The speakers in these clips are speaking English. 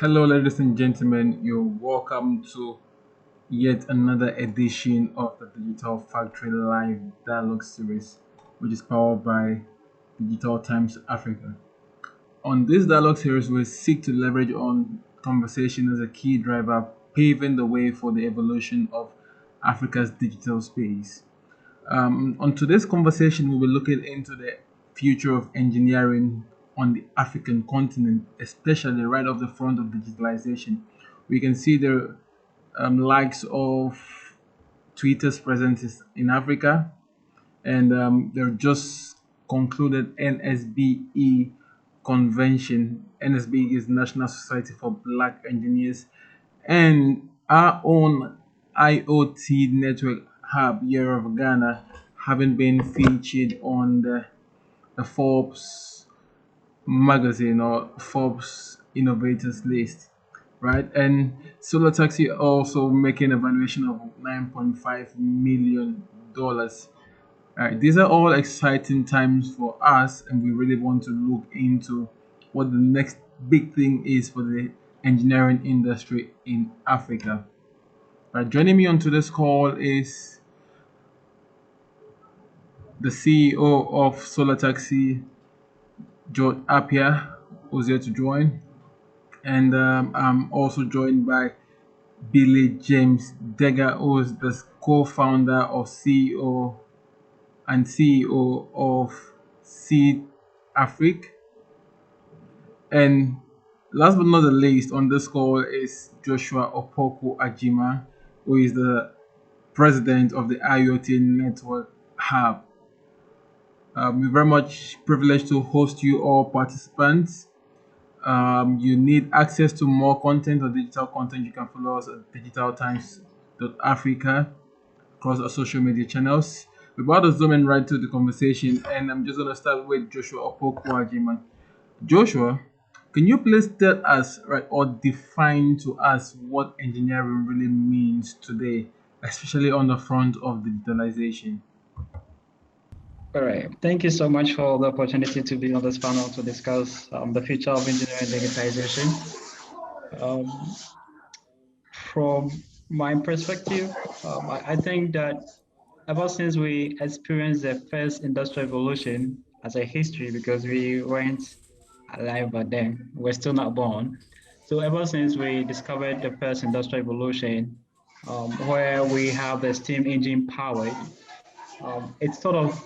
Hello, ladies and gentlemen. You're welcome to yet another edition of the Digital Factory Live Dialogue Series, which is powered by Digital Times Africa. On this dialogue series, we seek to leverage on conversation as a key driver, paving the way for the evolution of Africa's digital space. On today's conversation, we'll be looking into the future of engineering on the African continent, especially right off the front of digitalization. We can see the likes of Twitter's presence in Africa, and they've just concluded NSBE convention. NSBE is National Society for Black Engineers, and our own IoT network hub, Year of Ghana, having been featured on the Forbes magazine or Forbes innovators list, right? And Solar Taxi also making a valuation of $9.5 million. Right, these are all exciting times for us, and we really want to look into what the next big thing is for the engineering industry in Africa. Right, joining me on today's call is the CEO of Solar Taxi, George Appiah, who's here to join, and I'm also joined by Billy James Dega, who's the co-founder of CEO and CEO of Seed Africa. And last but not the least on this call is Joshua Opoku Ajima, who is the president of the IoT Network Hub. We're very much privileged to host you all participants. You need access to more content or digital content. You can follow us at digitaltimes.africa across our social media channels. We're about to zoom in right to the conversation, and I'm just going to start with Joshua Opoku Ajima. Joshua, can you please tell us, right, or define to us what engineering really means today, especially on the front of digitalization? All right. Thank you so much for the opportunity to be on this panel to discuss the future of engineering digitization. Um, from my perspective, I think that ever since we experienced the first industrial revolution as a history, because we weren't alive back then, we're still not born. So ever since we discovered the first industrial revolution, where we have the steam engine powered, it sort of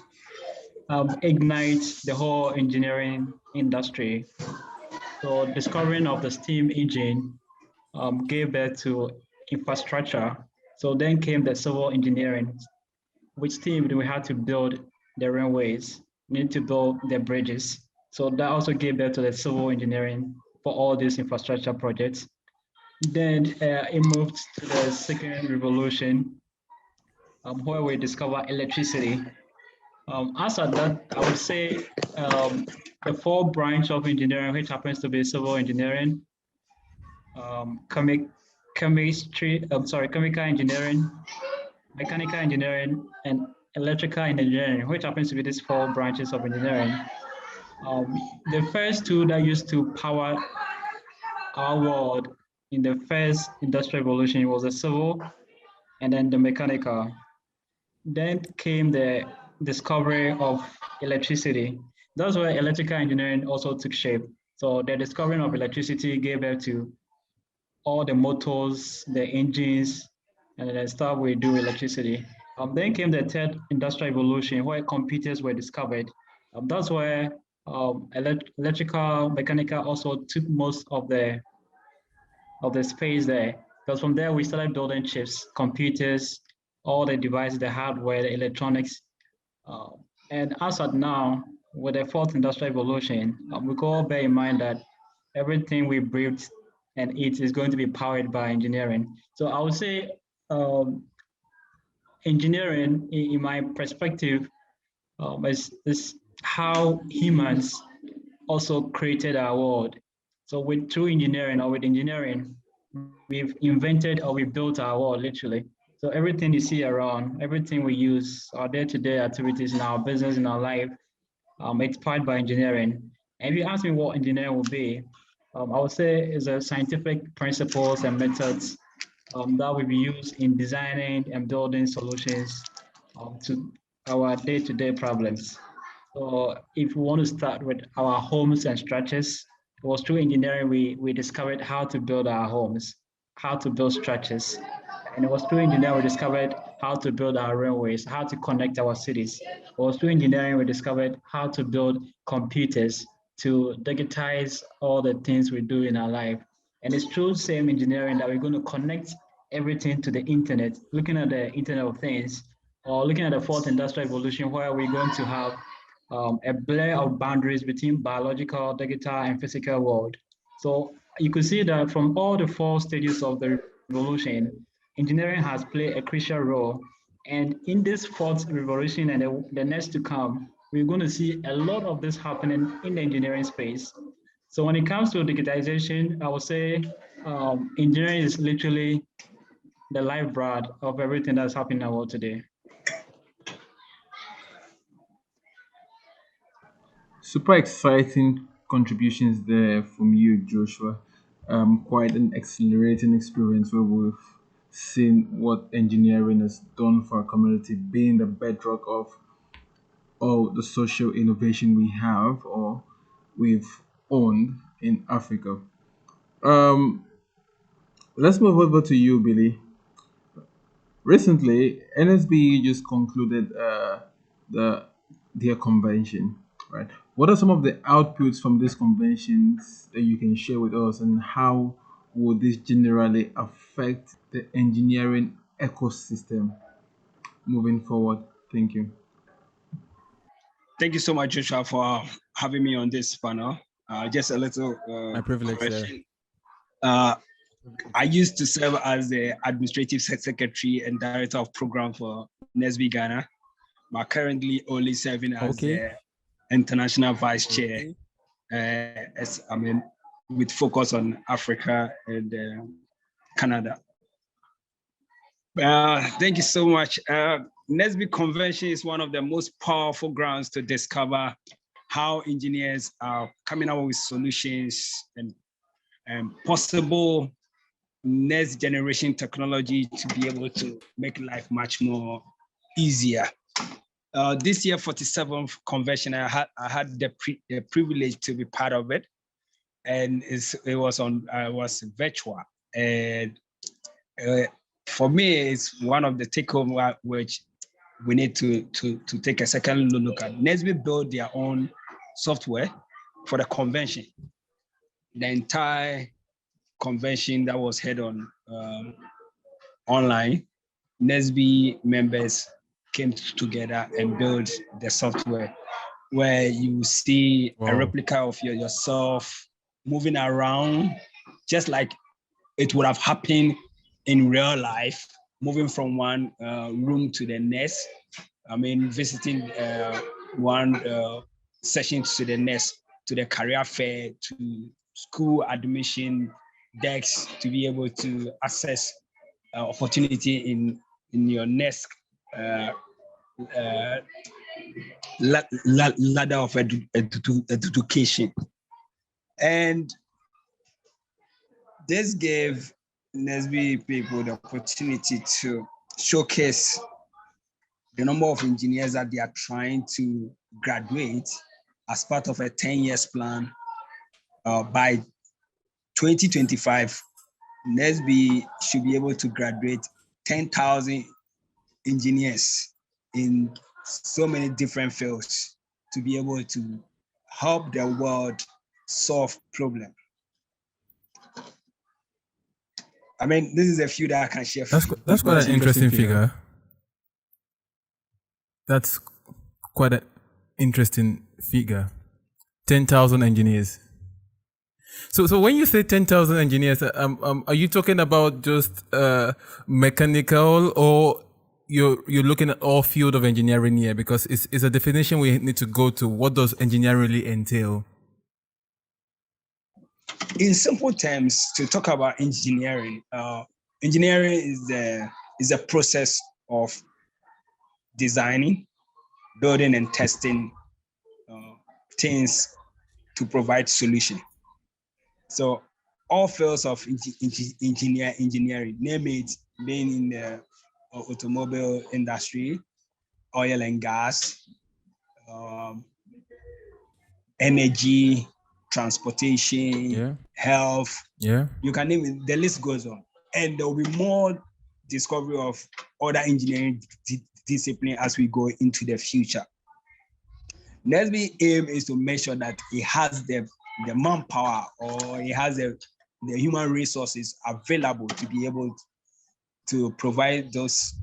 ignites the whole engineering industry. So discovering of the steam engine gave birth to infrastructure. So then came the civil engineering. With steam, we had to build the railways, need to build the bridges. So that also gave birth to the civil engineering for all these infrastructure projects. Then it moved to the second revolution, where we discover electricity. As at that, I would say the four branch of engineering, which happens to be civil engineering, chemical engineering, mechanical engineering, and electrical engineering, which happens to be these four branches of engineering. The first two that used to power our world in the first industrial revolution was the civil and then the mechanical. Then came the discovery of electricity. That's where electrical engineering also took shape. So the discovery of electricity gave birth to all the motors, the engines, and then stuff we do electricity. Then came the third industrial revolution where computers were discovered. That's where electrical, mechanical also took most of the space there. Because from there we started building chips, computers, all the devices, the hardware, the electronics. And as at now, with the fourth industrial revolution, we can all bear in mind that everything we breathe and eat is going to be powered by engineering. So I would say engineering, in my perspective, is how humans also created our world. So through engineering or with engineering, we've invented or we built our world literally. So everything you see around, everything we use, our day-to-day activities in our business, in our life, it's powered by engineering. And if you ask me what engineering will be, I would say is a scientific principles and methods that will be used in designing and building solutions to our day-to-day problems. So if we want to start with our homes and structures, it was through engineering we discovered how to build our homes, how to build structures. And it was through engineering we discovered how to build our railways, how to connect our cities. It was through engineering we discovered how to build computers to digitize all the things we do in our life. And it's through same engineering that we're going to connect everything to the internet, looking at the Internet of Things, or looking at the fourth industrial revolution, where we're going to have a blur of boundaries between biological, digital, and physical world. So you could see that from all the four stages of the revolution, engineering has played a crucial role. And in this fourth revolution and the next to come, we're going to see a lot of this happening in the engineering space. So when it comes to digitization, I would say engineering is literally the lifeblood of everything that's happening in the world today. Super exciting contributions there from you, Joshua. Quite an accelerating experience where we've seen what engineering has done for our community, being the bedrock of all the social innovation we have or we've owned in Africa. Um, let's move over to you, Billy. Recently, NSB just concluded the their convention, right? What are some of the outputs from these conventions that you can share with us, and how would this generally affect the engineering ecosystem moving forward? Thank you. Thank you so much, Joshua, for having me on this panel. Just a little My privilege, sir. correction. I used to serve as the administrative secretary and director of program for NSB Ghana, but currently only serving as the international vice chair. As I mean, with focus on Africa and Canada. Thank you so much. NSB Convention is one of the most powerful grounds to discover how engineers are coming up with solutions and possible next generation technology to be able to make life much more easier. This year, 47th convention, I had the privilege to be part of it, and it was virtual. And for me, it's one of the take home which we need to take a second look at. Nesby built their own software for the convention. The entire convention that was held on online, Nesby members came together and built the software where you see a replica of yourself moving around, just like it would have happened in real life, moving from one room to the next. I mean, visiting one session to the next, to the career fair, to school admission decks, to be able to access opportunity in your next ladder of education. And this gave Nesby people the opportunity to showcase the number of engineers that they are trying to graduate as part of a 10 years plan. By 2025, Nesby should be able to graduate 10,000 engineers in so many different fields to be able to help the world solve problems. I mean, this is a few that I can share. That's quite an interesting figure. That's quite an interesting figure. 10,000 engineers. So when you say 10,000 engineers, are you talking about just mechanical, or you're looking at all field of engineering here? Because it's a definition we need to go to. What does engineering really entail? In simple terms, to talk about engineering, engineering is a process of designing, building, and testing things to provide solution. So all fields of engineering, name it, being in the automobile industry, oil and gas, um, energy, transportation, health. Yeah. You can name it, the list goes on. And there will be more discovery of other engineering discipline as we go into the future. Nesby aim is to make sure that it has the manpower, or it has the human resources available to be able to provide those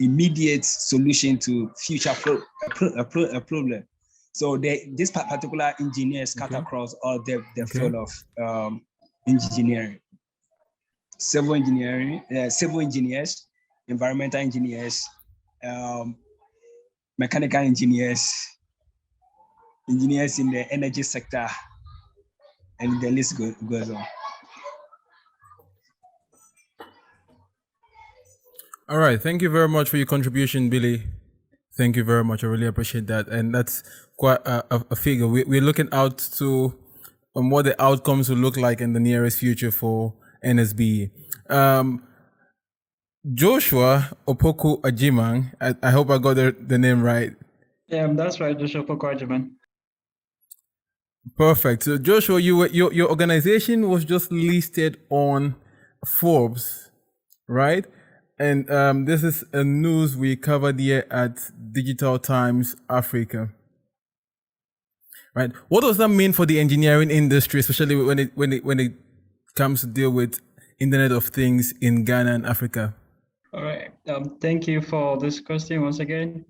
immediate solution to future problem. So this particular engineers cut across all the field of engineering, civil engineering, civil engineers, environmental engineers, mechanical engineers, engineers in the energy sector, and the list goes on. All right. Thank you very much for your contribution, Billy. Thank you very much. I really appreciate that. And that's quite a figure. We're looking out to what the outcomes will look like in the nearest future for NSB. Joshua Opoku Ajimang, I hope I got the name right. Yeah, that's right, Joshua Opoku. Perfect. So Joshua, your organization was just listed on Forbes, right? And this is a news we covered here at Digital Times Africa. Right. What does that mean for the engineering industry, especially when it comes to deal with Internet of Things in Ghana and Africa? All right. Thank you for this question once again.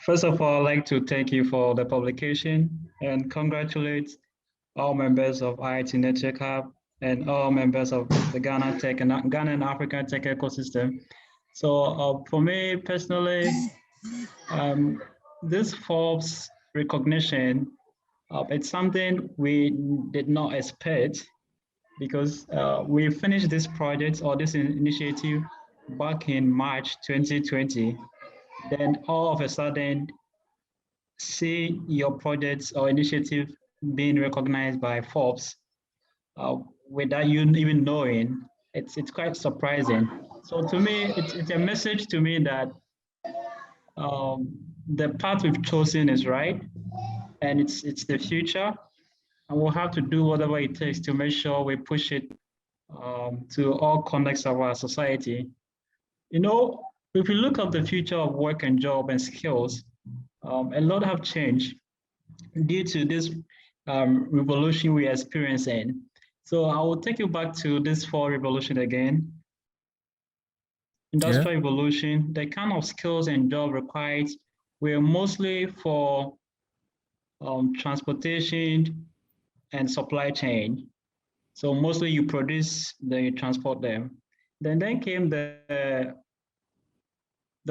First of all, I'd like to thank you for the publication and congratulate all members of IIT Network Hub and all members of the Ghana Tech and Ghana and African Tech ecosystem. So for me personally, this Forbes recognition, it's something we did not expect, because we finished this project or this initiative back in March 2020. Then all of a sudden, see your projects or initiative being recognized by Forbes without you even knowing, it's quite surprising. So to me, it's a message to me that the path we've chosen is right, and it's the future, and we'll have to do whatever it takes to make sure we push it to all corners of our society. You know, if we look at the future of work and job and skills, a lot have changed due to this revolution we are experiencing. So I will take you back to this fourth revolution again. Industrial revolution, the kind of skills and job required were mostly for transportation and supply chain. So mostly you produce, then you transport them. Then came the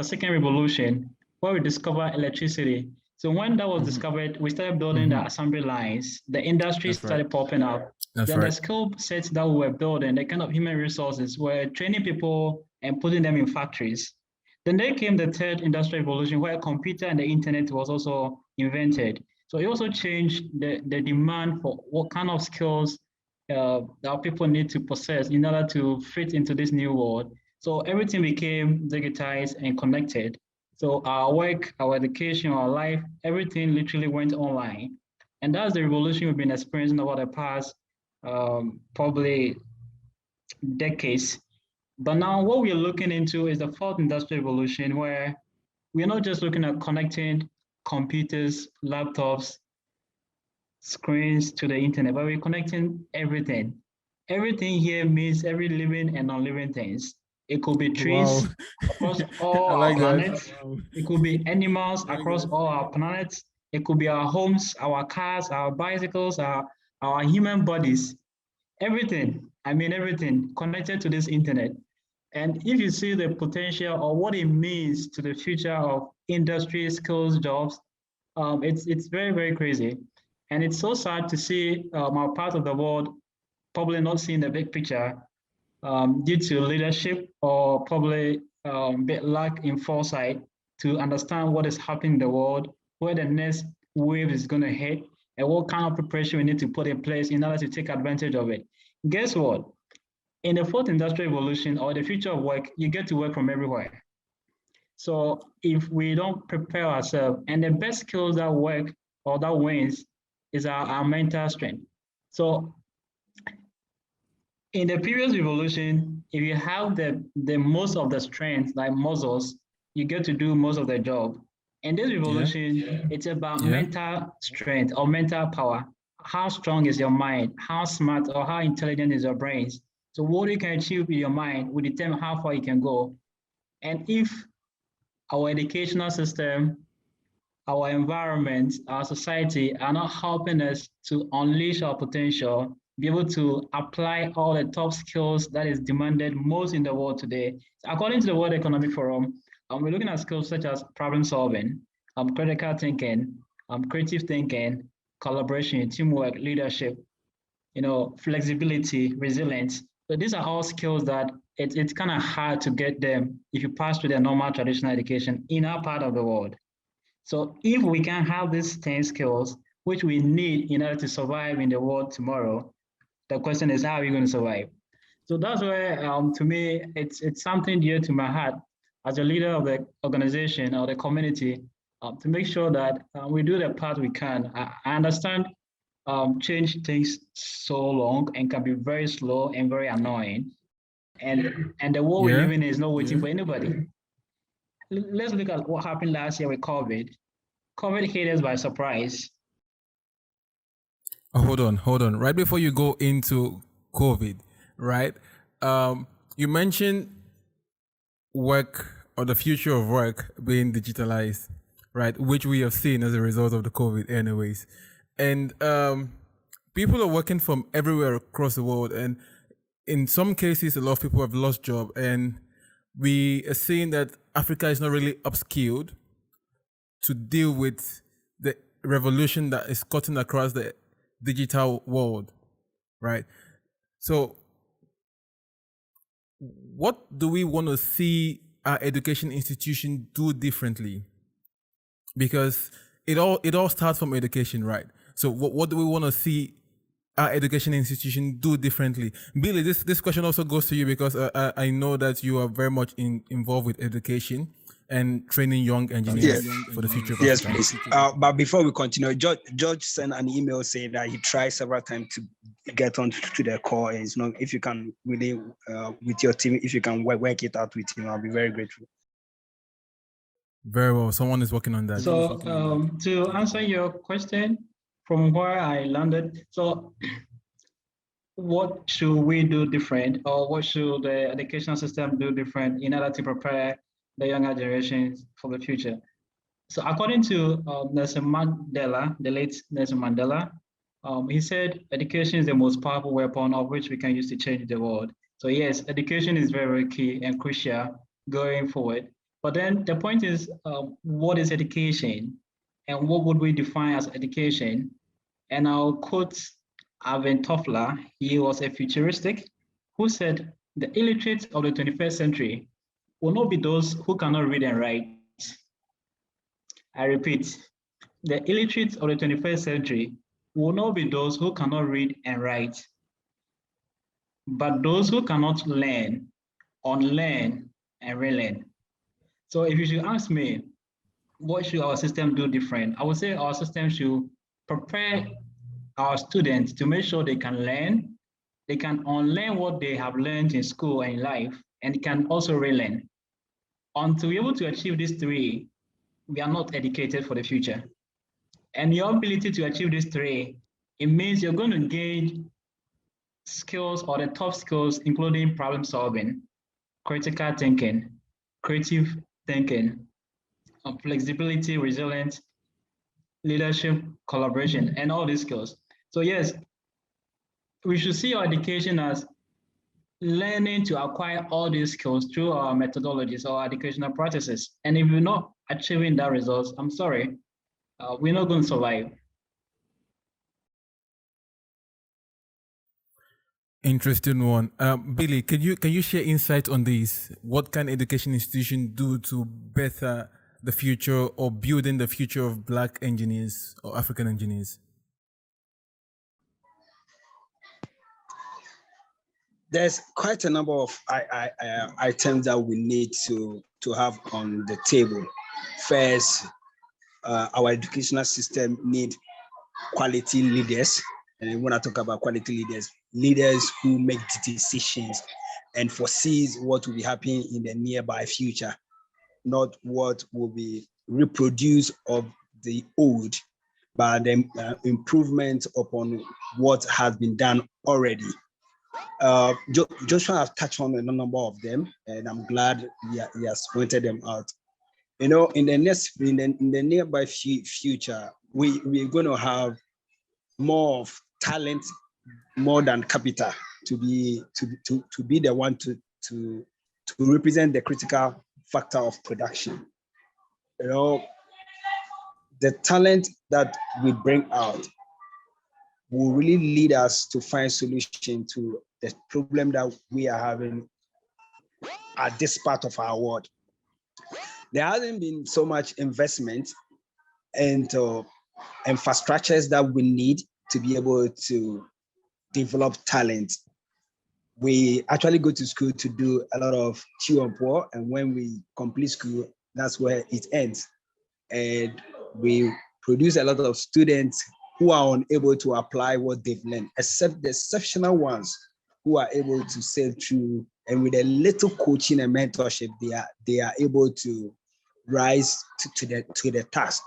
second revolution, where we discovered electricity. So when that was discovered, we started building the assembly lines. The industry started popping up. Then the skill sets that we were building, the kind of human resources, were training people and putting them in factories. Then there came the third industrial revolution, where computer and the internet was also invented. So it also changed the demand for what kind of skills that people need to possess in order to fit into this new world. So everything became digitized and connected. So our work, our education, our life, everything literally went online. And that's the revolution we've been experiencing over the past probably decades. But now what we're looking into is the fourth industrial revolution, where we're not just looking at connecting computers, laptops, screens to the internet, but we're connecting everything. Everything here means every living and non-living things. It could be trees across all our planets. It could be animals across all our planets. It could be our homes, our cars, our bicycles, our human bodies. Everything, I mean everything, connected to this internet. And if you see the potential or what it means to the future of industry, skills, jobs, it's very, very crazy. And it's so sad to see our part of the world probably not seeing the big picture due to leadership or probably bit lack in foresight to understand what is happening in the world, where the next wave is going to hit, and what kind of preparation we need to put in place in order to take advantage of it. Guess what? In the fourth industrial revolution or the future of work, you get to work from everywhere. So if we don't prepare ourselves, and the best skills that work or that wins is our mental strength. So in the previous revolution, if you have the most of the strength, like muscles, you get to do most of the job. In this revolution, it's about mental strength or mental power. How strong is your mind? How smart or how intelligent is your brains? So what you can achieve with your mind will determine how far you can go. And if our educational system, our environment, our society are not helping us to unleash our potential, be able to apply all the top skills that is demanded most in the world today. According to the World Economic Forum, we're looking at skills such as problem solving, critical thinking, creative thinking, collaboration, teamwork, leadership, flexibility, resilience. So these are all skills that it's kind of hard to get them if you pass through the normal traditional education in our part of the world. So if we can have these 10 skills, which we need in order to survive in the world tomorrow, the question is, how are we going to survive? So that's where, to me, it's something dear to my heart as a leader of the organization or the community, to make sure that we do the part we can. I understand change takes so long and can be very slow and very annoying. And the world we live in is not waiting for anybody. Let's look at what happened last year with COVID. COVID hit us by surprise. Hold on. Right before you go into COVID, right? You mentioned work or the future of work being digitalized, right? Which we have seen as a result of the COVID, anyways. And people are working from everywhere across the world, and in some cases, a lot of people have lost job, and we are seeing that Africa is not really upskilled to deal with the revolution that is cutting across the digital world, right? So what do we want to see our education institution do differently? Because it all starts from education, right? So what do we want to see our education institution do differently? Billy, this question also goes to you because I know that you are very much involved with education and training young engineers for the future of Yes, Africa. please. But before we continue, George sent an email saying that he tried several times to get on to the call. And if you can really, with your team, if you can work it out with him, I'll be very grateful. Very well. Someone is working on that. So to answer your question, from where I landed, so what should we do different, or what should the educational system do different in order to prepare the younger generations for the future? So according to Nelson Mandela, the late Nelson Mandela, he said education is the most powerful weapon of which we can use to change the world. So yes, education is very, very key and crucial going forward. But then the point is, what is education, and what would we define as education? And I'll quote Alvin Toffler. He was a futuristic who said, the illiterate of the 21st century will not be those who cannot read and write. I repeat, the illiterate of the 21st century will not be those who cannot read and write, but those who cannot learn, unlearn, and relearn. So if you should ask me, what should our system do different? I would say our system should prepare our students to make sure they can learn, they can unlearn what they have learned in school and in life, and they can also relearn. To be able to achieve these three, we are not educated for the future. And your ability to achieve these three, it means you're going to gain skills or the top skills, including problem solving, critical thinking, creative thinking, flexibility, resilience, leadership, collaboration, and all these skills. So yes, we should see our education as learning to acquire all these skills through our methodologies or educational practices. And if we're not achieving that result, I'm sorry, we're not going to survive. Interesting one. Billy, can you share insight on this? What can education institution do to better the future or building the future of Black engineers or African engineers? there's quite a number of items that we need to have on the table. First, our educational system need quality leaders. And when I talk about quality leaders, leaders who make decisions and foresees what will be happening in the nearby future, not what will be reproduced of the old, but the improvement upon what has been done already. Joshua has touched on a number of them, and I'm glad he has pointed them out. In the nearby future, we're going to have more of talent, more than capital, to be the one to represent the critical factor of production. The talent that we bring out will really lead us to find solution to the problem that we are having at this part of our world. There hasn't been so much investment into infrastructures that we need to be able to develop talent. We actually go to school to do a lot of chew and pour, and when we complete school, that's where it ends. And we produce a lot of students who are unable to apply what they've learned, except the exceptional ones who are able to sail through, and with a little coaching and mentorship, they are able to rise to the task.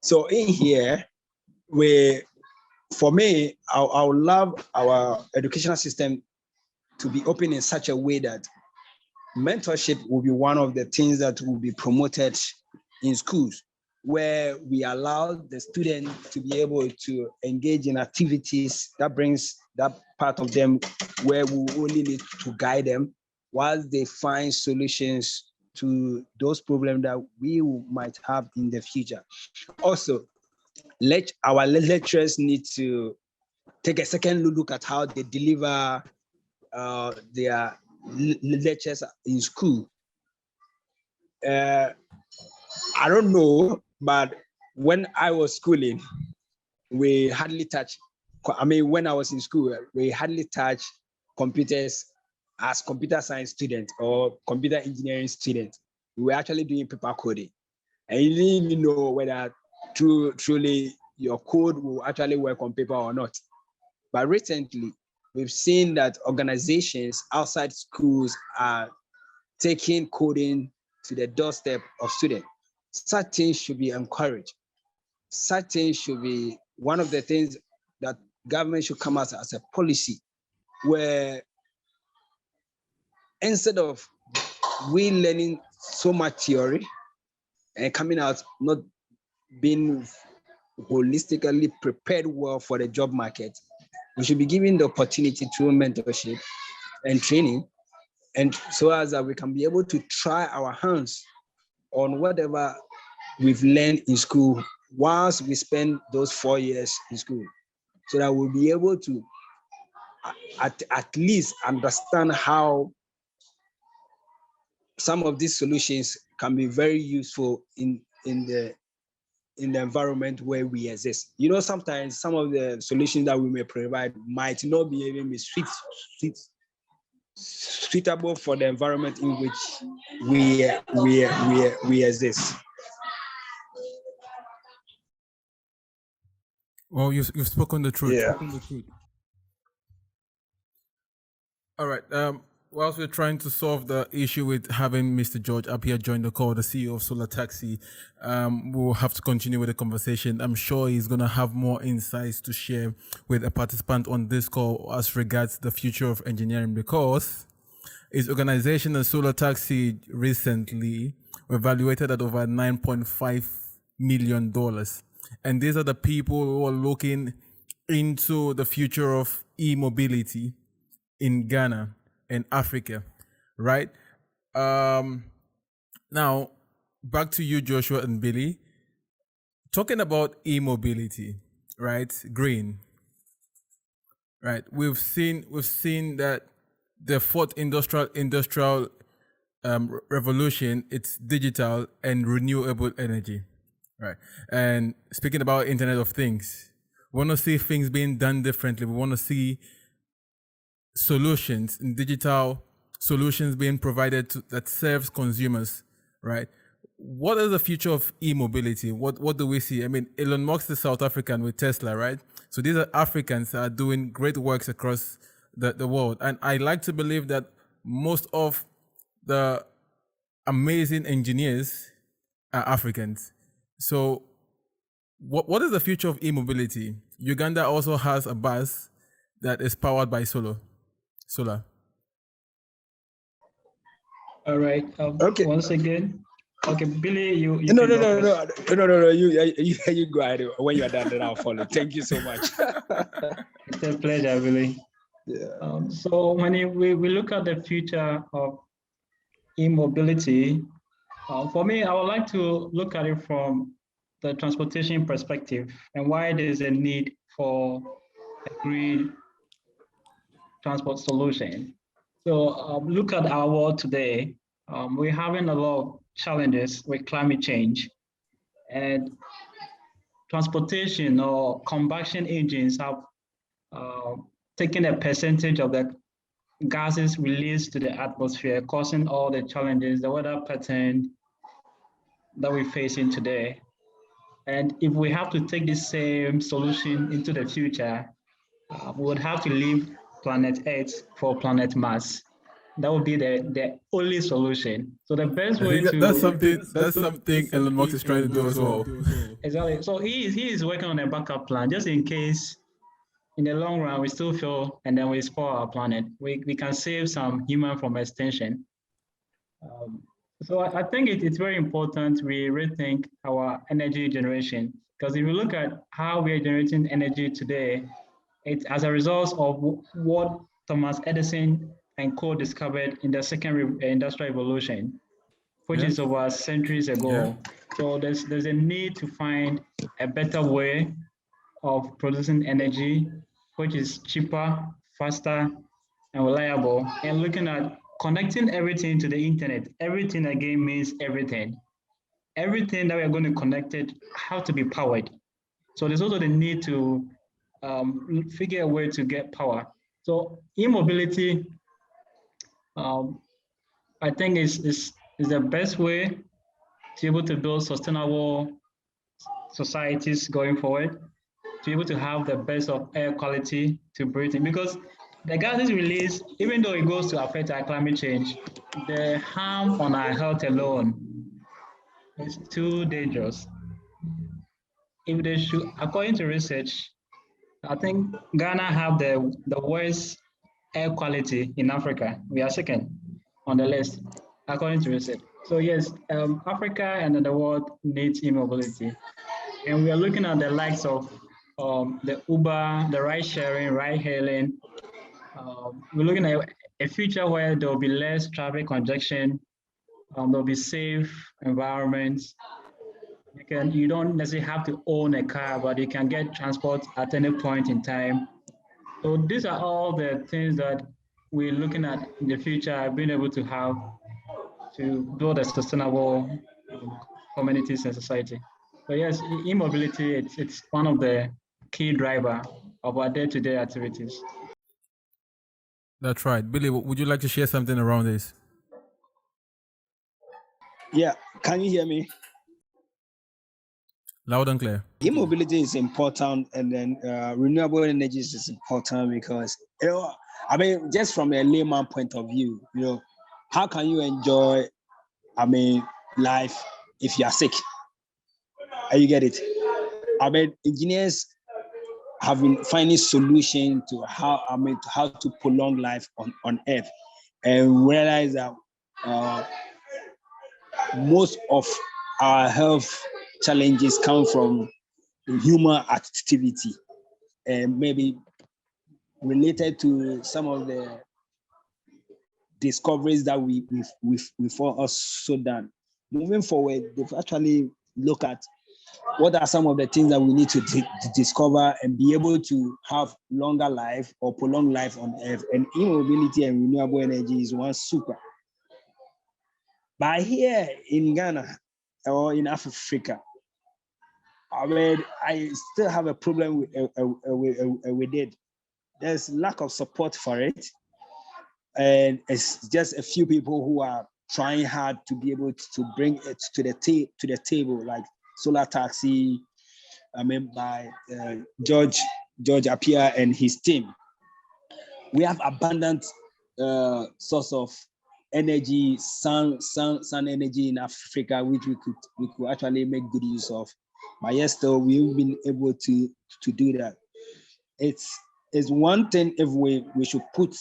So in here, for me, I would love our educational system to be open in such a way that mentorship will be one of the things that will be promoted in schools, where we allow the student to be able to engage in activities that brings that part of them where we only need to guide them whilst they find solutions to those problems that we might have in the future. Also, our lecturers need to take a second look at how they deliver their lectures in school. I don't know, but when I was schooling, we hardly touch. When I was in school, we hardly touch computers as computer science student or computer engineering student. We were actually doing paper coding, and you didn't even know whether truly your code will actually work on paper or not. But recently, we've seen that organizations outside schools are taking coding to the doorstep of students. Such things should be encouraged. Such things should be one of the things that government should come out as a policy, where instead of we learning so much theory and coming out not being holistically prepared well for the job market, we should be given the opportunity through mentorship and training, and so as that we can be able to try our hands on whatever we've learned in school whilst we spend those 4 years in school, so that we'll be able to at least understand how some of these solutions can be very useful in the environment where we exist. Sometimes some of the solutions that we may provide might not be even be suitable for the environment in which we exist. Well, you've spoken the truth. Yeah. All right. Whilst we're trying to solve the issue with having Mr. George up here join the call, the CEO of Solar Taxi, we'll have to continue with the conversation. I'm sure he's going to have more insights to share with a participant on this call as regards the future of engineering, because his organization, the Solar Taxi, recently were valuated at over $9.5 million. And these are the people who are looking into the future of e-mobility in Ghana and Africa, right? Now, back to you, Joshua and Billy. Talking about e-mobility, right? Green, right? We've seen that the fourth industrial revolution, it's digital and renewable energy, right? And speaking about Internet of Things, we want to see things being done differently. We want to see solutions, in digital solutions being provided that serves consumers, right? What is the future of e-mobility? What do we see? I mean, Elon Musk is South African with Tesla, right? So these are Africans that are doing great works across the world. And I like to believe that most of the amazing engineers are Africans. So what is the future of e-mobility? Uganda also has a bus that is powered by solar. All right. Okay. Once again, okay, Billy, you No, can no, go no, first. no. You go ahead. When you are done, then I'll follow. Thank you so much. It's a pleasure, Billy. Yeah. So when we look at the future of e-mobility, for me, I would like to look at it from the transportation perspective and why there's a need for a green transport solution. So look at our world today. We're having a lot of challenges with climate change, and transportation or combustion engines have uh, taken a percentage of the gases released to the atmosphere, causing all the challenges, the weather pattern that we're facing today. And if we have to take this same solution into the future, we would have to leave planet Earth for planet Mars. That would be the only solution. So the best I way think that's to something Elon Musk is trying to do as well. exactly. So he is working on a backup plan just in case in the long run we still fail and then we spoil our planet. We can save some human from extinction. Um, so I think it's very important we rethink our energy generation, because if you look at how we are generating energy today, it's as a result of what Thomas Edison and co discovered in the second industrial revolution, which Yeah. is over centuries Yeah. ago. So there's a need to find a better way of producing energy, which is cheaper, faster, and reliable. And looking at connecting everything to the internet. Everything again means everything. Everything that we're going to connect it have to be powered. So there's also the need to figure a way to get power. So e-mobility, um, I think is the best way to be able to build sustainable societies going forward, to be able to have the best of air quality to breathe in. Because the gases released, even though it goes to affect our climate change, the harm on our health alone is too dangerous. If they should, according to research, I think Ghana have the worst air quality in Africa. We are second on the list, according to research. So yes, Africa and the world needs e-mobility. And we are looking at the likes of the Uber, the ride sharing, ride hailing. We're looking at a future where there will be less traffic congestion, there'll be safe environments. You don't necessarily have to own a car, but you can get transport at any point in time. So these are all the things that we're looking at in the future, being able to have to build a sustainable communities and society. So yes, e-mobility, it's one of the key driver of our day-to-day activities. That's right. Billy, would you like to share something around this? Yeah. Can you hear me? Loud and clear. E-mobility is important, and then renewable energies is important because, I mean, just from a layman point of view, how can you enjoy, life if you are sick? You get it? I mean, engineers have been finding solutions to how to prolong life on Earth, and realize that most of our health challenges come from human activity, and maybe related to some of the discoveries that we for us so done. Moving forward, they've actually looked at what are some of the things that we need to discover and be able to have longer life or prolonged life on Earth. And e-mobility and renewable energy is one super. But here in Ghana or in Africa, I still have a problem with it. There's lack of support for it. and it's just a few people who are trying hard to be able to bring it to the table, like solar taxi, by George Appiah and his team. We have abundant source of energy, sun energy in Africa, which we could actually make good use of. But yes, still we've been able to do that. It's one thing if we should put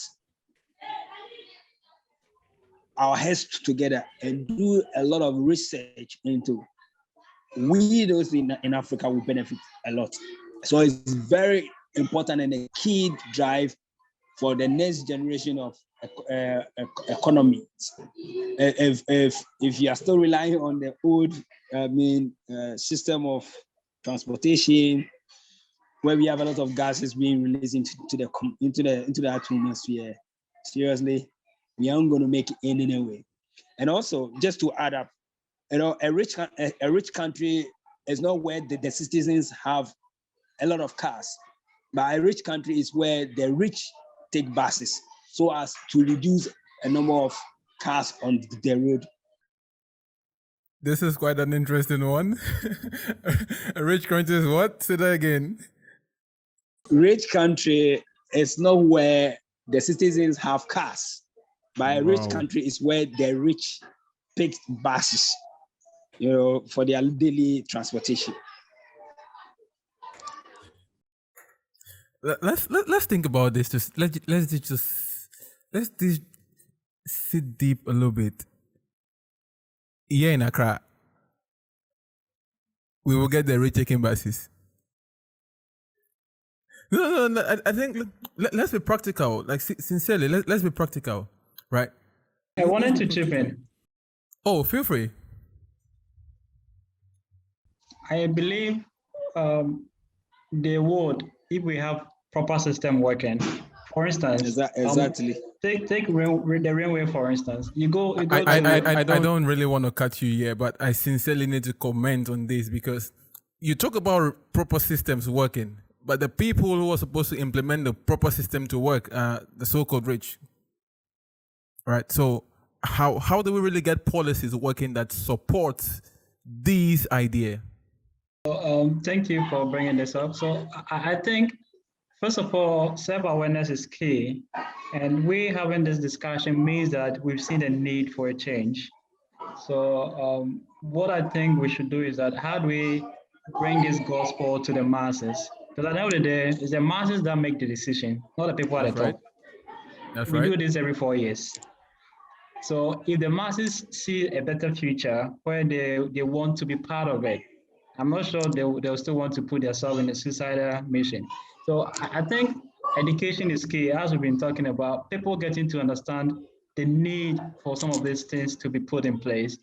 our heads together and do a lot of research into. We those in Africa will benefit a lot. So it's very important and a key drive for the next generation of economy. If you are still relying on the old, system of transportation, where we have a lot of gases being released into the atmosphere, seriously, we aren't going to make it in any way. And also, just to add up, a rich country is not where the citizens have a lot of cars, but a rich country is where the rich take buses so as to reduce a number of cars on the road. This is quite an interesting one. A rich country is what? Say that again. Rich country is not where the citizens have cars, but a rich country is where the rich take buses, for their daily transportation. Let's think about this. Let's sit deep a little bit. Here in Accra, we will get the rich taking buses. No. I think let's be practical. Like sincerely, let's be practical, right? I wanted to chip in. Oh, feel free. I believe they would if we have proper system working. For instance, exactly. Take the railway, for instance. You go. I don't really want to cut you here, but I sincerely need to comment on this because you talk about proper systems working, but the people who are supposed to implement the proper system to work are the so-called rich. Right? So how do we really get policies working that support these ideas? Thank you for bringing this up. So I think, first of all, self-awareness is key. And we having this discussion means that we've seen a need for a change. So what I think we should do is that how do we bring this gospel to the masses? Because at the end of the day, it's the masses that make the decision, not the people at the top. That's we right. do this every 4 years. So if the masses see a better future where they want to be part of it, I'm not sure they'll still want to put themselves in a suicidal mission. So I think education is key, as we've been talking about, people getting to understand the need for some of these things to be put in place.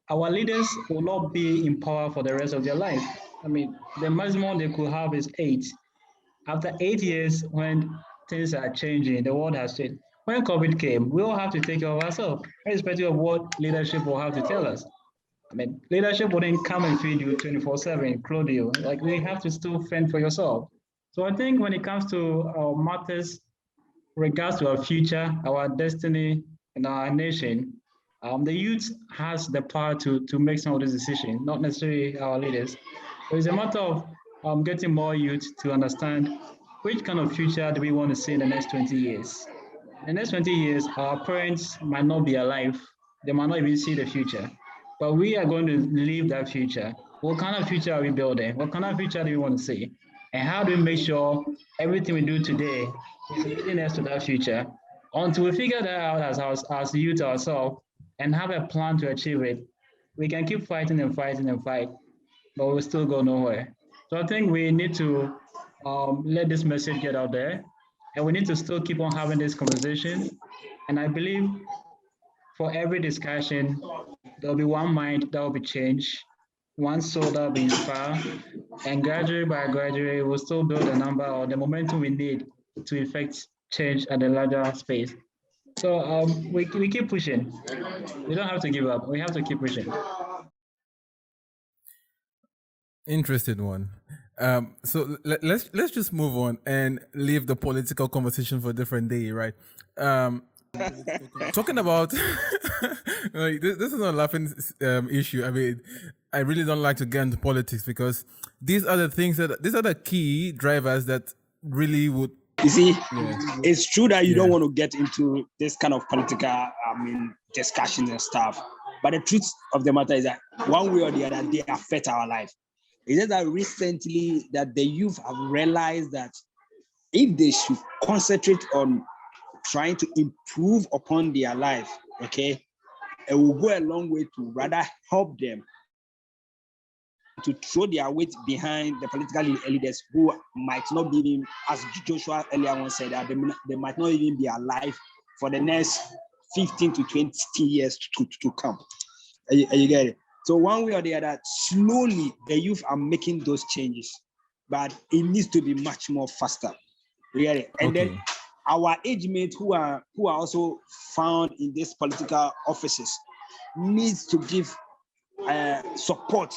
Our leaders will not be in power for the rest of their life. I mean, the maximum they could have is 8. After 8 years, when things are changing, the world has changed. When COVID came, we all have to take care of ourselves, irrespective of what leadership will have to tell us. I mean, leadership wouldn't come and feed you 24/7, clothe you. Like, we have to still fend for yourself. So I think when it comes to matters regards to our future, our destiny, and our nation, the youth has the power to make some of these decisions, not necessarily our leaders. So it's a matter of getting more youth to understand which kind of future do we want to see in the next 20 years. In the next 20 years, our parents might not be alive. They might not even see the future. But we are going to live that future. What kind of future are we building? What kind of future do we want to see? And how do we make sure everything we do today is leading us to that future? Until we figure that out as youth ourselves and have a plan to achieve it, we can keep fighting and fighting and fight, but we'll still go nowhere. So I think we need to let this message get out there, and we need to still keep on having this conversation. And I believe for every discussion, there'll be one mind that will be changed, one soul that will be inspired, and gradually by gradually, we'll still build the number or the momentum we need to effect change at a larger space. So we keep pushing. We don't have to give up. We have to keep pushing. Interesting one. So let's just move on and leave the political conversation for a different day, right? Talking about like, this is not a laughing issue. I mean, I really don't like to get into politics because these are the things that these are the key drivers that really would. You see, Yeah. it's true that you Yeah. don't want to get into this kind of political, discussions and stuff. But the truth of the matter is that one way or the other, they affect our life. It's just that recently that the youth have realized that if they should concentrate on trying to improve upon their life, okay, it will go a long way to rather help them to throw their weight behind the political leaders who might not be even, as Joshua earlier on said, that they might not even be alive for the next 15 to 20 years to come. You get it? So one way or the other, slowly the youth are making those changes, but it needs to be much more faster. You get it? And then our age mates who are also found in these political offices needs to give support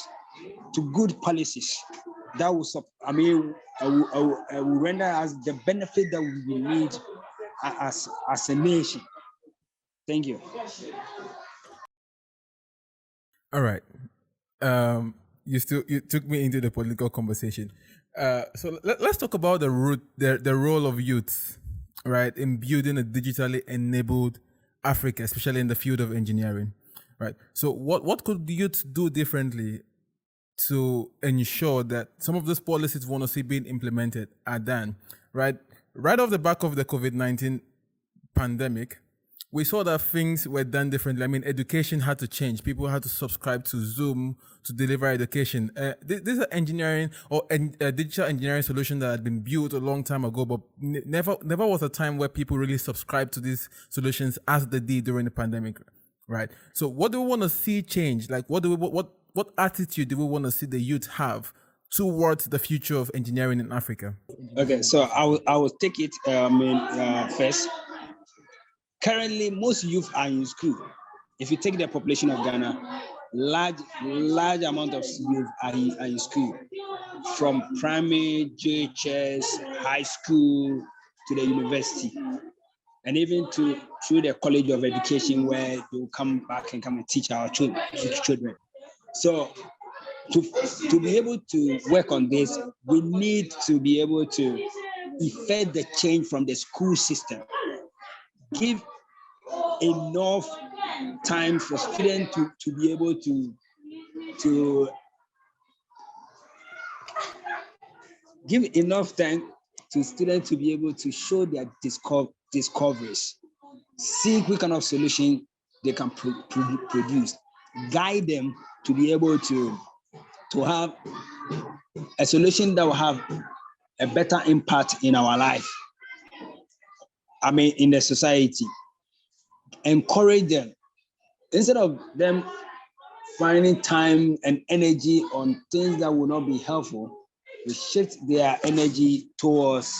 to good policies that will, will render us the benefit that we need as a nation. Thank you. All right. You took me into the political conversation. So let's talk about the role of youth, right, in building a digitally enabled Africa, especially in the field of engineering, right? So what could the youth do differently to ensure that some of those policies we want to see being implemented are done, right? Right off the back of the COVID-19 pandemic, we saw that things were done differently. I mean, education had to change. People had to subscribe to Zoom to deliver education. These are engineering or digital engineering solutions that had been built a long time ago, but never was a time where people really subscribed to these solutions as they did during the pandemic, right? So, what do we want to see change? Like, what attitude do we want to see the youth have towards the future of engineering in Africa? Okay, so I will take it first. Currently, most youth are in school. If you take the population of Ghana, large amount of youth are in school, from primary, JHS, high school to the university, and even through the College of Education, where they will come back and come and teach our children. So to be able to work on this, we need to be able to effect the change from the school system. Give enough time for students to be able to give enough time to students to be able to show their discoveries, see what kind of solution they can produce, guide them to be able to have a solution that will have a better impact in our life. I mean, in the society. Encourage them instead of them finding time and energy on things that will not be helpful. We shift their energy towards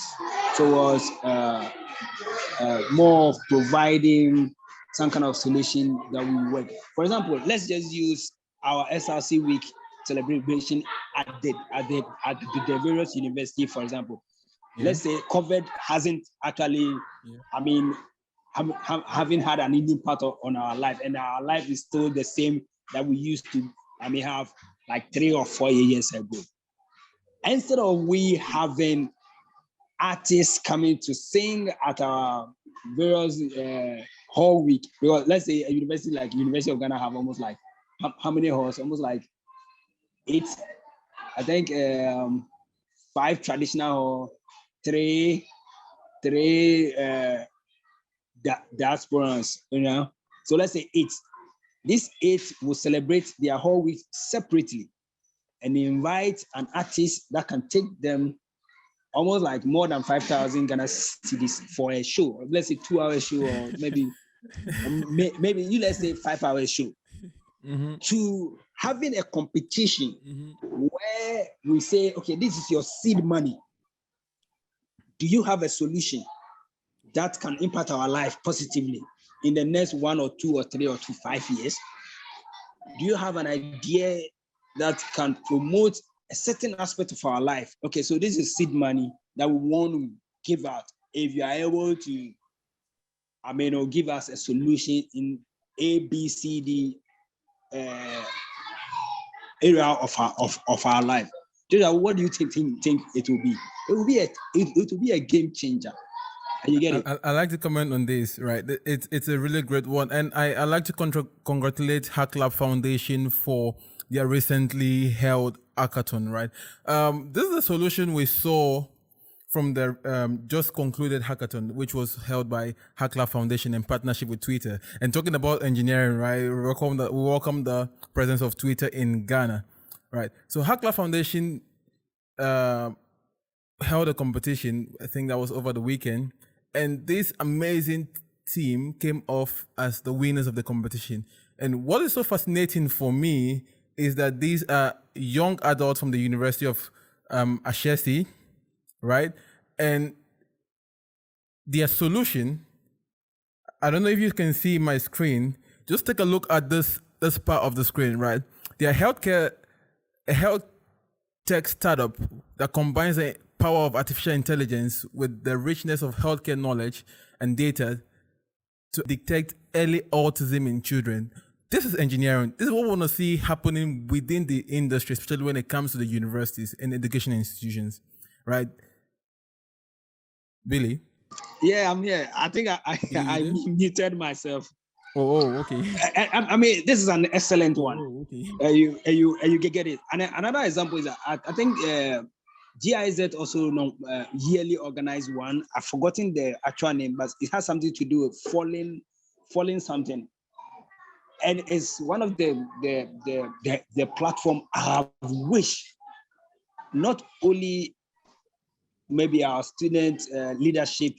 more of providing some kind of solution that will work. For example, let's just use our SRC week celebration at the various university, for example. Yeah. Let's say COVID hasn't actually, I mean, having had an impact on our life, and our life is still the same that we used to, have like 3 or 4 years ago. Instead of we having artists coming to sing at our various hall week, because let's say a university like University of Ghana have almost like, how many halls? Almost like 8, I think 5 traditional hall, 3 diasporans, So let's say 8. These 8 will celebrate their whole week separately and invite an artist that can take them almost like more than 5,000 Ghana cedis for a show. Let's say 2-hour show, or maybe let's say 5-hour show. Mm-hmm. To having a competition where we say, okay, this is your seed money. Do you have a solution that can impact our life positively in the next 1 or 2 or 3 or 5 years? Do you have an idea that can promote a certain aspect of our life. Okay, so this is seed money that we want to give out. If you are able to, give us a solution in A, B, C, D area of our life. What do you think it will be? It will be a game changer. You get it? I like to comment on this, right? It's a really great one. And I like to congratulate Hack Lab Foundation for their recently held hackathon, right? This is a solution we saw from the just concluded hackathon, which was held by Hack Lab Foundation in partnership with Twitter. And talking about engineering, right? We welcome the presence of Twitter in Ghana, right? So Hack Lab Foundation held a competition. I think that was over the weekend, and this amazing team came off as the winners of the competition. And what is so fascinating for me is that these are young adults from the University of Ashesi, right? And their solution, I don't know if you can see my screen. Just take a look at this part of the screen, right? They are a health tech startup that combines the power of artificial intelligence with the richness of healthcare knowledge and data to detect early autism in children. This is engineering. This is what we want to see happening within the industry, especially when it comes to the universities and education institutions, right? Billy? Yeah, I'm here. I think I muted myself. Oh, okay. This is an excellent one. Oh, okay. You get it. And another example is that I think GIZ also yearly organized one. I've forgotten the actual name, but it has something to do with falling something. And it's one of the platform I have wished not only maybe our student leadership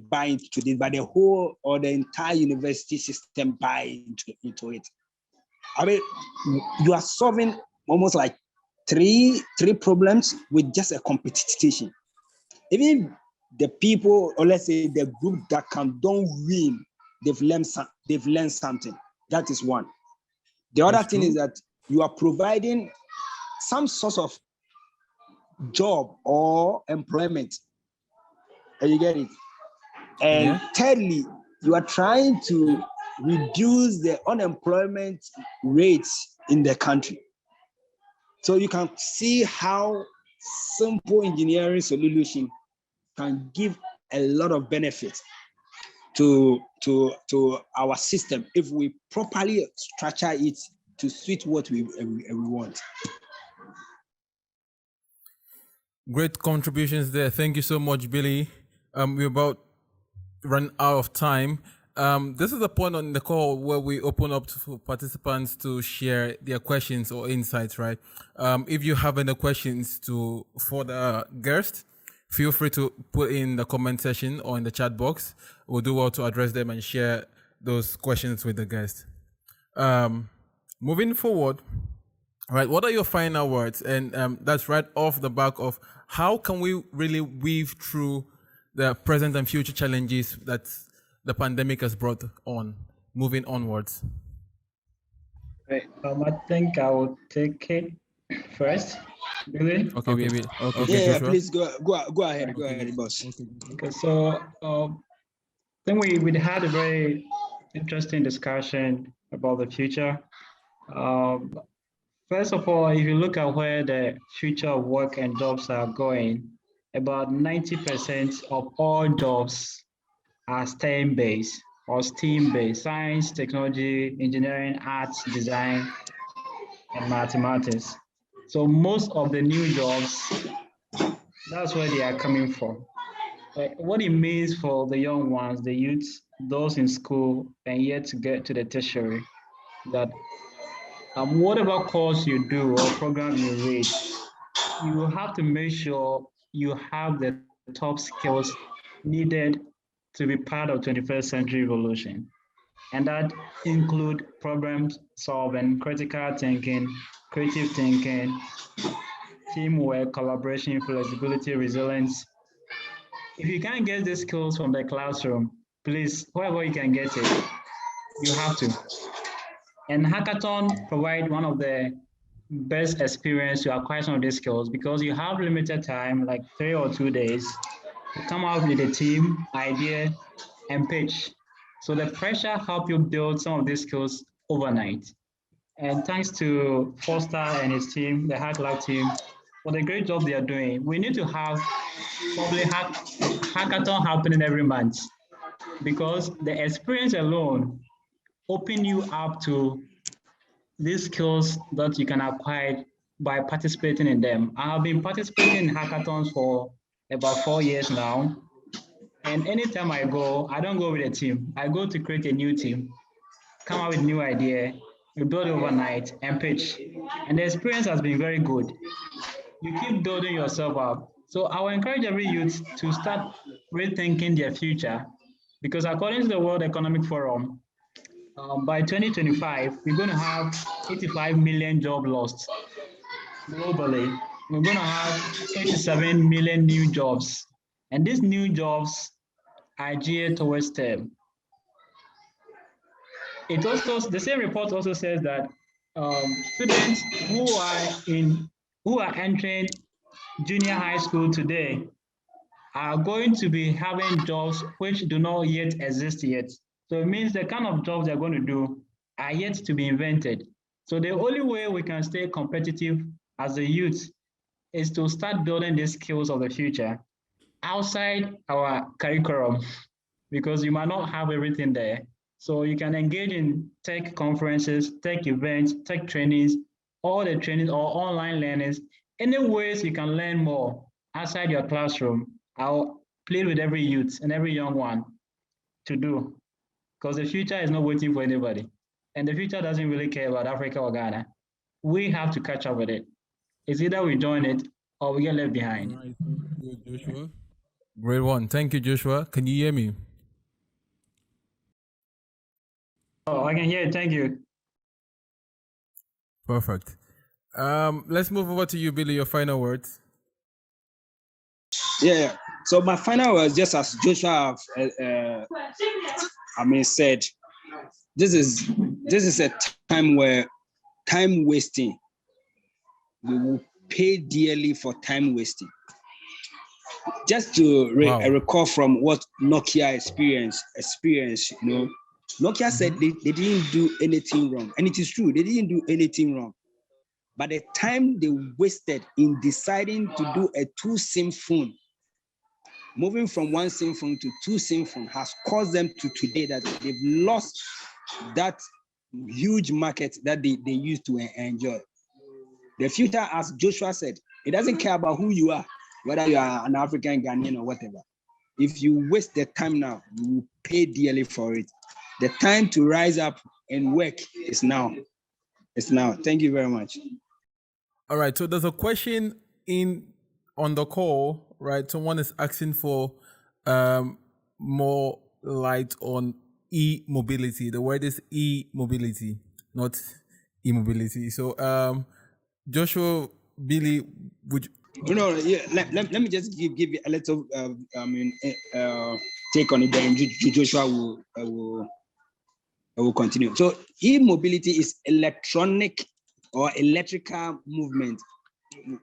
buy into this, but the whole or the entire university system buy into it. You are solving almost like three problems with just a competition. Even the people, or let's say the group that don't win, they've learned something. That is one. The other thing is that you are providing some sort of job or employment. And you get it? And thirdly, you are trying to reduce the unemployment rates in the country. So you can see how simple engineering solution can give a lot of benefits to our system if we properly structure it to suit what we want. Great contributions there. Thank you so much, Billy. We're about run out of time. This is the point on the call where we open up to participants to share their questions or insights, right? If you have any questions for the guest, feel free to put in the comment section or in the chat box. We'll do well to address them and share those questions with the guest. Moving forward, right, what are your final words? And that's right off the back of how can we really weave through the present and future challenges that the pandemic has brought on, moving onwards? Right. I think I will take it first. Really? Okay, Billy. Okay, yeah, please go ahead. Go ahead, boss. Okay, so I think we had a very interesting discussion about the future. First of all, if you look at where the future of work and jobs are going, about 90% of all jobs are STEM-based or STEAM-based: science, technology, engineering, arts, design, and mathematics. So most of the new jobs, that's where they are coming from. What it means for the young ones, the youths, those in school and yet to get to the tertiary, that whatever course you do or program you read, you have to make sure you have the top skills needed to be part of 21st century revolution. And that include problem solving, critical thinking, creative thinking, teamwork, collaboration, flexibility, resilience. If you can't get these skills from the classroom, please, wherever you can get it, you have to. And hackathon provide one of the best experience to acquire some of these skills because you have limited time, like 3 or 2 days, to come up with a team, idea, and pitch. So the pressure help you build some of these skills overnight. And thanks to Foster and his team, the Hack Lab team, for the great job they are doing. We need to have probably hackathon happening every month because the experience alone open you up to these skills that you can acquire by participating in them. I have been participating in hackathons for about 4 years now. And anytime I go, I don't go with a team. I go to create a new team, come up with new idea, we build it overnight and pitch. And the experience has been very good. You keep building yourself up. So I will encourage every youth to start rethinking their future because according to the World Economic Forum, by 2025, we're going to have 85 million job lost globally. We're going to have 87 million new jobs. And these new jobs are geared towards STEM. It also, the same report also says that students who are entering junior high school today are going to be having jobs which do not yet exist yet. So it means the kind of jobs they're going to do are yet to be invented. So the only way we can stay competitive as a youth is to start building these skills of the future outside our curriculum because you might not have everything there. So you can engage in tech conferences, tech events, tech trainings, all the trainings or online learnings, any ways you can learn more outside your classroom. I'll plead with every youth and every young one to do because the future is not waiting for anybody. And the future doesn't really care about Africa or Ghana. We have to catch up with it. It's either we join it or we get left behind. All right, thank you, Joshua. Great one. Thank you, Joshua. Can you hear me? Oh, I can hear it. Thank you. Perfect. Let's move over to you, Billy. Your final words. Yeah. So my final was just as Joshua said, this is a time where time wasting, we will pay dearly for time wasting. Just to recall from what Nokia experienced, Nokia said they didn't do anything wrong, and it is true, they didn't do anything wrong. But the time they wasted in deciding to do a 2-SIM phone, moving from 1-SIM phone to 2-SIM phone, has caused them to today that they've lost that huge market that they used to enjoy. The future, as Joshua said, it doesn't care about who you are, whether you are an African, Ghanaian, or whatever. If you waste the time now, you will pay dearly for it. The time to rise up and work is now. It's now. Thank you very much. All right. So there's a question on the call, right? Someone is asking for more light on e-mobility. The word is e-mobility, not immobility. So Joshua, Billy, would you... No, yeah, let me just give you a little take on it. Then Joshua will continue. So e-mobility is electronic or electrical movement.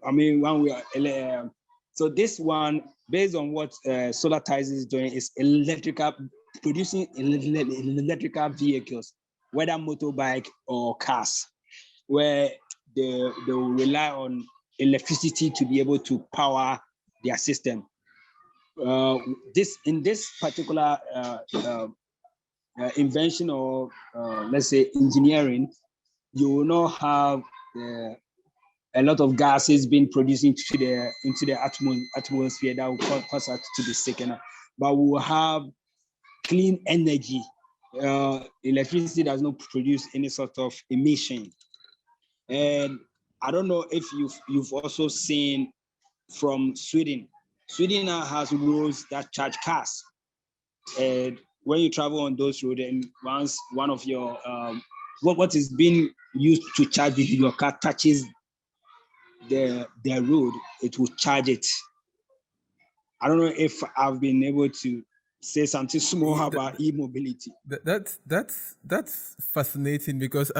When we are so this one, based on what Solar Ties is doing, is producing electrical vehicles, whether motorbike or cars, where they will rely on electricity to be able to power their system. In this particular invention or let's say engineering, you will not have a lot of gases being produced into the atmosphere that will cause us to be sick. But we will have clean energy. Electricity does not produce any sort of emission. And I don't know if you've also seen from Sweden. Sweden now has roads that charge cars. And when you travel on those roads, and once one of your what is being used to charge your car touches the road, it will charge it. I don't know if I've been able to say something small about e-mobility. That's fascinating because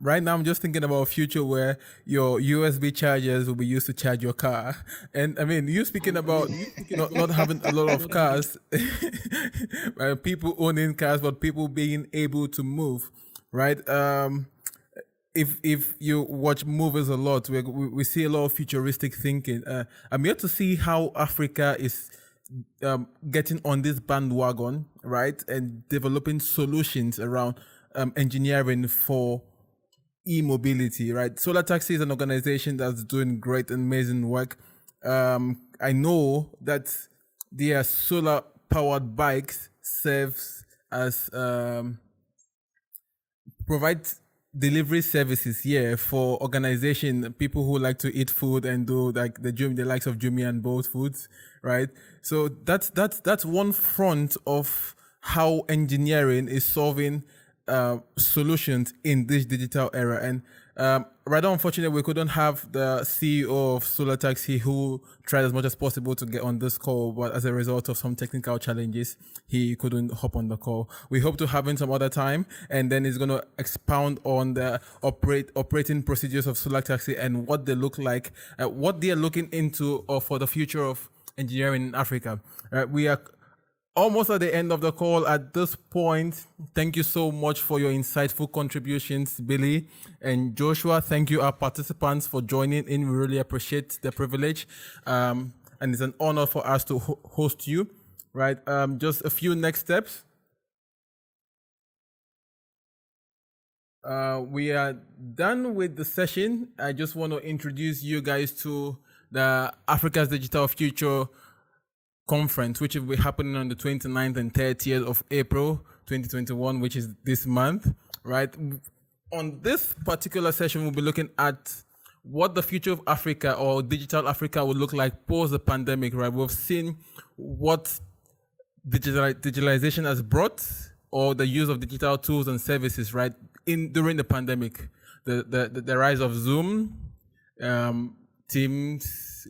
right now I'm just thinking about a future where your USB chargers will be used to charge your car. And I mean, you speaking about not having a lot of cars, people owning cars, but people being able to move, right? If you watch movies a lot, we see a lot of futuristic thinking. I'm here to see how Africa is getting on this bandwagon, right, and developing solutions around engineering for e-mobility, right? Solar Taxi is an organization that's doing great, amazing work. I know that their solar-powered bikes serves as provide delivery services here for organization people who like to eat food and do like the likes of Jumia and Bolt Foods, right? So that's one front of how engineering is solving solutions in this digital era. And rather unfortunately, we couldn't have the CEO of Solar Taxi, who tried as much as possible to get on this call, but as a result of some technical challenges, he couldn't hop on the call. We hope to have him some other time, and then he's going to expound on the operating procedures of Solar Taxi and what they look like, what they are looking into for the future of engineering in Africa. We are almost at the end of the call at this point. Thank you so much for your insightful contributions, Billy and Joshua. Thank you, our participants, for joining in. We really appreciate the privilege. And it's an honor for us to host you, right? Just a few next steps. We are done with the session. I just want to introduce you guys to the Africa's Digital Future Conference, which will be happening on the 29th and 30th of April 2021, which is this month, right? On this particular session, we'll be looking at what the future of Africa or digital Africa will look like post the pandemic, right? We've seen what digitalization has brought, or the use of digital tools and services, right? During the pandemic, the rise of Zoom, Teams.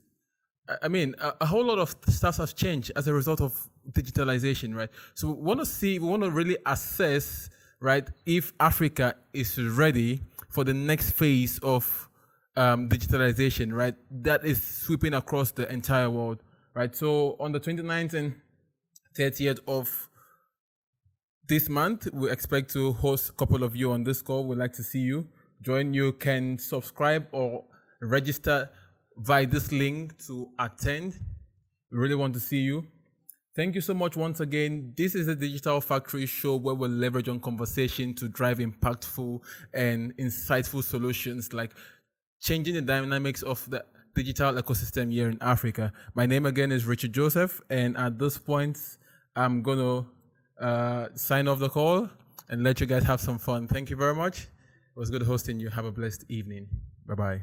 I mean, a whole lot of stuff has changed as a result of digitalization, right? So we want to really assess, right, if Africa is ready for the next phase of digitalization, right, that is sweeping across the entire world, right? So on the 29th and 30th of this month, we expect to host a couple of you on this call. We'd like to see you join. You can subscribe or register via this link to attend. We really want to see you. Thank you so much once again. This is the Digital Factory show where we'll leverage on conversation to drive impactful and insightful solutions, like changing the dynamics of the digital ecosystem here in Africa. My name again is Richard Joseph, and at this point, I'm going to sign off the call and let you guys have some fun. Thank you very much. It was good hosting you. Have a blessed evening. Bye-bye.